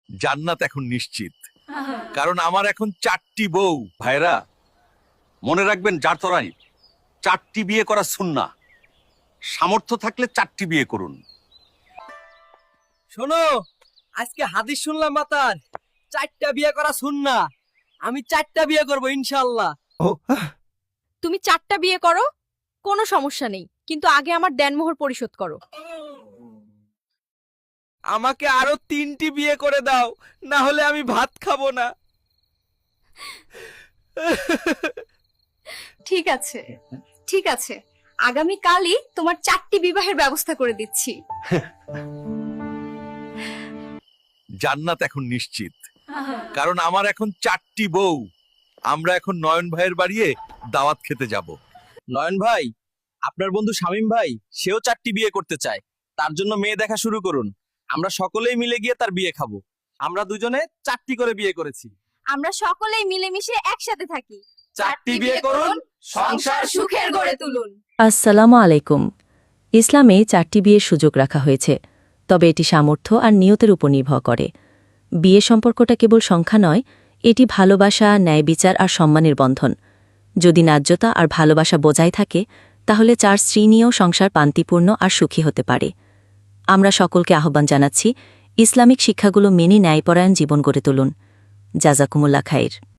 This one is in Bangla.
জান্নাত এখন নিশ্চিত, কারণ আমার এখন 4টি বউ। ভাইরা, মনে রাখবেন জাতরাই 4টি বিয়ে করা সুন্নাহ। সামর্থ্য থাকলে 4টি বিয়ে করুন। শোনো, আজকে হাদিস শুনলাম মাতার 4টা বিয়ে করা সুন্নাহ। আমি 4টা বিয়ে করব ইনশাআল্লাহ। তুমি 4টা বিয়ে করো, কোনো সমস্যা নেই, কিন্তু আগে আমার দেনমোহর পরিশোধ করো। আমাকে আরো 3টি বিয়ে করে দাও, না হলে আমি ভাত খাবো না। ঠিক আছে, ঠিক আছে, আগামী কালই তোমার 4টি বিবাহের ব্যবস্থা করে দিচ্ছি। জান্নাত এখন নিশ্চিত, কারণ আমার এখন 4টি বউ। আমরা এখন নয়ন ভাইয়ের বাড়িয়ে দাওয়াত খেতে যাব। নয়ন ভাই, আপনার বন্ধু শামীম ভাই সেও 4টি বিয়ে করতে চায়। তার জন্য মেয়ে দেখা শুরু করুন। আমরা সকলেই মিলে গিয়ে তার বিয়ে খাবো। আমরা দুজনে 4টি করে বিয়ে করেছি। আমরা সকলেই মিলেমিশে একসাথে থাকি। 4টি বিয়ে করুন, সংসার সুখের গড়ে তুলুন। আসসালামু আলাইকুম। ইসলামে 4টি বিয়ের সুযোগ রাখা হয়েছে, তবে এটি সামর্থ্য আর নিয়তের উপর নির্ভর করে। বিয়ে সম্পর্কটা কেবল সংখ্যা নয়, এটি ভালোবাসা, ন্যায় বিচার আর সম্মানের বন্ধন। যদি ন্যায্যতা আর ভালোবাসা বজায় থাকে, তাহলে 4 স্ত্রী নিয়েও সংসার শান্তিপূর্ণ আর সুখী হতে পারে। আমরা সকলকে আহ্বান জানাচ্ছি, ইসলামিক শিক্ষাগুলো মেনে ন্যায়পরায়ণ জীবন গড়ে তুলুন। জাযাকুমুল্লাহ খাইর।